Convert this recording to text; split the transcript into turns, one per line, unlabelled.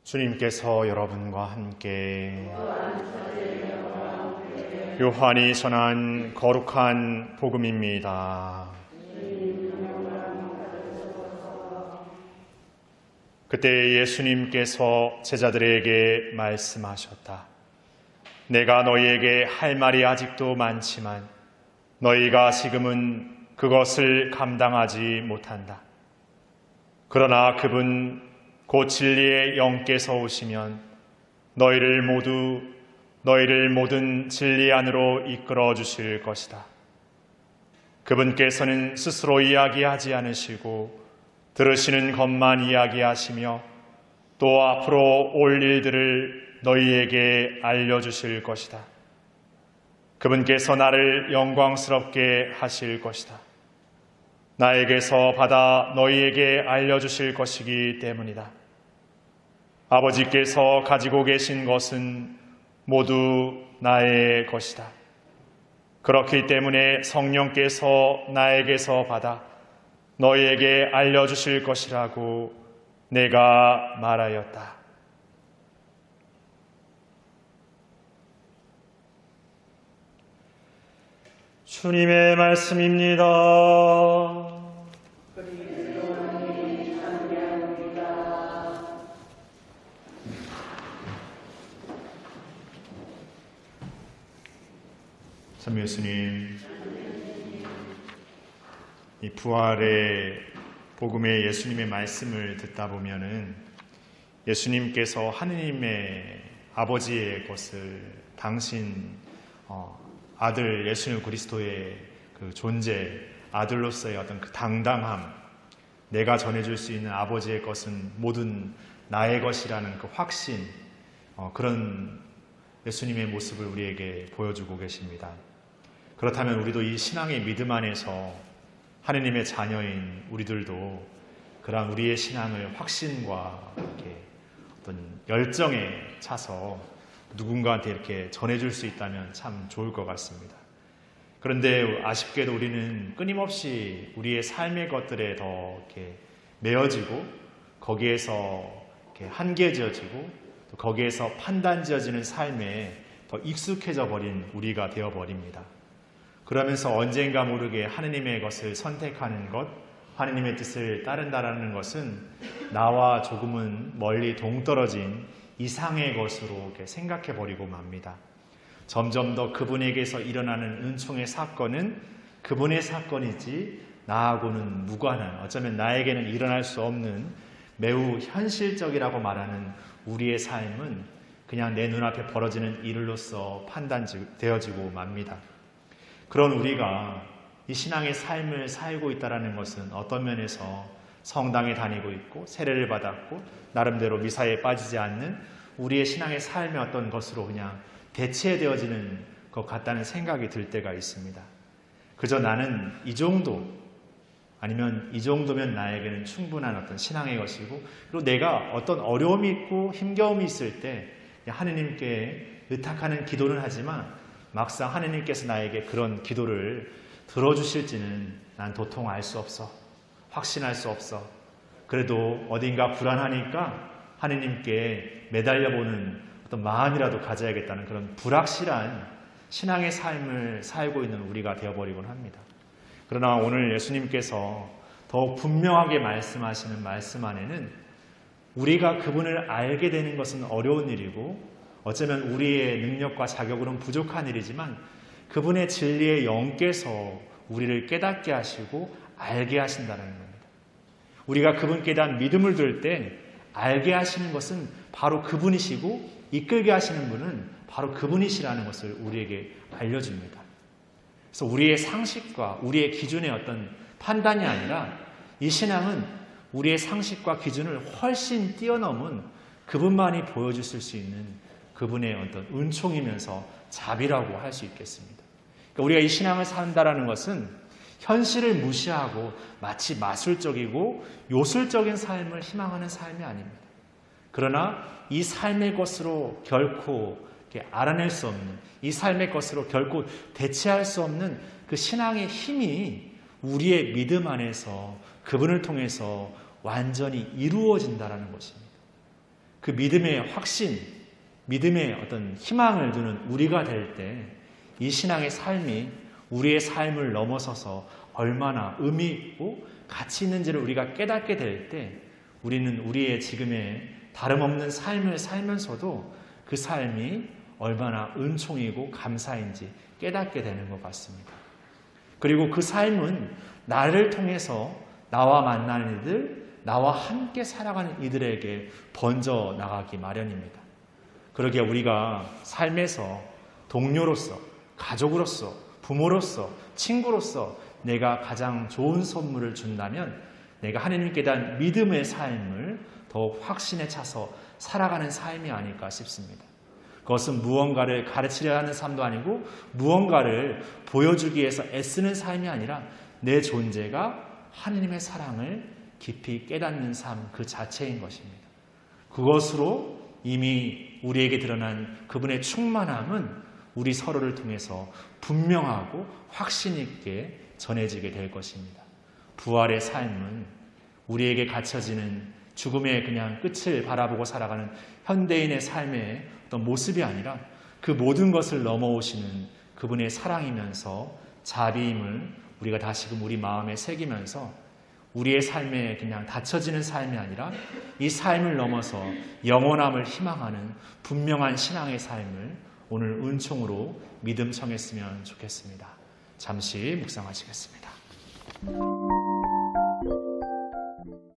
주님께서 여러분과 함께 요한이 전한 거룩한 복음입니다. 그때 예수님께서 제자들에게 말씀하셨다. 내가 너희에게 할 말이 아직도 많지만 너희가 지금은 그것을 감당하지 못한다. 그러나 그분 곧 진리의 영께서 오시면 너희를 모든 진리 안으로 이끌어 주실 것이다. 그분께서는 스스로 이야기하지 않으시고 들으시는 것만 이야기하시며 또 앞으로 올 일들을 너희에게 알려주실 것이다. 그분께서 나를 영광스럽게 하실 것이다. 나에게서 받아 너희에게 알려주실 것이기 때문이다. 아버지께서 가지고 계신 것은 모두 나의 것이다. 그렇기 때문에 성령께서 나에게서 받아 너희에게 알려주실 것이라고 내가 말하였다. 주님의 말씀입니다. 참 예수님, 이 부활의 복음의 예수님의 말씀을 듣다 보면은 예수님께서 하느님의 아버지의 것을 당신 아들 예수 그리스도의 그 존재, 아들로서의 어떤 그 당당함, 내가 전해줄 수 있는 아버지의 것은 모든 나의 것이라는 그 확신, 그런 예수님의 모습을 우리에게 보여주고 계십니다. 그렇다면 우리도 이 신앙의 믿음 안에서 하느님의 자녀인 우리들도 그런 우리의 신앙을 확신과 이렇게 어떤 열정에 차서 누군가한테 이렇게 전해줄 수 있다면 참 좋을 것 같습니다. 그런데 아쉽게도 우리는 끊임없이 우리의 삶의 것들에 더 이렇게 매어지고 거기에서 이렇게 한계지어지고 또 거기에서 판단지어지는 삶에 더 익숙해져 버린 우리가 되어 버립니다. 그러면서 언젠가 모르게 하느님의 것을 선택하는 것, 하느님의 뜻을 따른다라는 것은 나와 조금은 멀리 동떨어진 이상의 것으로 이렇게 생각해 버리고 맙니다. 점점 더 그분에게서 일어나는 은총의 사건은 그분의 사건이지 나하고는 무관한, 어쩌면 나에게는 일어날 수 없는 매우 현실적이라고 말하는 우리의 삶은 그냥 내 눈앞에 벌어지는 일로서 판단되어지고 맙니다. 그런 우리가 이 신앙의 삶을 살고 있다는 것은 어떤 면에서 성당에 다니고 있고 세례를 받았고 나름대로 미사에 빠지지 않는 우리의 신앙의 삶의 어떤 것으로 그냥 대체되어지는 것 같다는 생각이 들 때가 있습니다. 그저 나는 이 정도 아니면 이 정도면 나에게는 충분한 어떤 신앙의 것이고, 그리고 내가 어떤 어려움이 있고 힘겨움이 있을 때 하느님께 의탁하는 기도는 하지만 막상 하느님께서 나에게 그런 기도를 들어주실지는 난 도통 알 수 없어. 확신할 수 없어. 그래도 어딘가 불안하니까 하느님께 매달려보는 어떤 마음이라도 가져야겠다는 그런 불확실한 신앙의 삶을 살고 있는 우리가 되어버리곤 합니다. 그러나 오늘 예수님께서 더욱 분명하게 말씀하시는 말씀 안에는 우리가 그분을 알게 되는 것은 어려운 일이고 어쩌면 우리의 능력과 자격으로는 부족한 일이지만 그분의 진리의 영께서 우리를 깨닫게 하시고 알게 하신다는 겁니다. 우리가 그분께 대한 믿음을 둘 때 알게 하시는 것은 바로 그분이시고 이끌게 하시는 분은 바로 그분이시라는 것을 우리에게 알려줍니다. 그래서 우리의 상식과 우리의 기준의 어떤 판단이 아니라 이 신앙은 우리의 상식과 기준을 훨씬 뛰어넘은 그분만이 보여주실 수 있는 그분의 어떤 은총이면서 자비라고 할 수 있겠습니다. 그러니까 우리가 이 신앙을 산다라는 것은 현실을 무시하고 마치 마술적이고 요술적인 삶을 희망하는 삶이 아닙니다. 그러나 이 삶의 것으로 결코 알아낼 수 없는, 이 삶의 것으로 결코 대체할 수 없는 그 신앙의 힘이 우리의 믿음 안에서 그분을 통해서 완전히 이루어진다라는 것입니다. 그 그 믿음의 확신, 믿음의 어떤 희망을 두는 우리가 될 때 이 신앙의 삶이 우리의 삶을 넘어서서 얼마나 의미 있고 가치 있는지를 우리가 깨닫게 될 때 우리는 우리의 지금의 다름없는 삶을 살면서도 그 삶이 얼마나 은총이고 감사인지 깨닫게 되는 것 같습니다. 그리고 그 삶은 나를 통해서 나와 만나는 이들, 나와 함께 살아가는 이들에게 번져 나가기 마련입니다. 그러기에 우리가 삶에서 동료로서, 가족으로서, 부모로서, 친구로서 내가 가장 좋은 선물을 준다면 내가 하나님께 대한 믿음의 삶을 더욱 확신에 차서 살아가는 삶이 아닐까 싶습니다. 그것은 무언가를 가르치려 하는 삶도 아니고 무언가를 보여주기 위해서 애쓰는 삶이 아니라 내 존재가 하나님의 사랑을 깊이 깨닫는 삶 그 자체인 것입니다. 그것으로 이미 우리에게 드러난 그분의 충만함은 우리 서로를 통해서 분명하고 확신 있게 전해지게 될 것입니다. 부활의 삶은 우리에게 갇혀지는 죽음의 그냥 끝을 바라보고 살아가는 현대인의 삶의 어떤 모습이 아니라 그 모든 것을 넘어오시는 그분의 사랑이면서 자비임을 우리가 다시금 우리 마음에 새기면서 우리의 삶에 그냥 닫혀지는 삶이 아니라 이 삶을 넘어서 영원함을 희망하는 분명한 신앙의 삶을 오늘 은총으로 믿음 청했으면 좋겠습니다. 잠시 묵상하시겠습니다.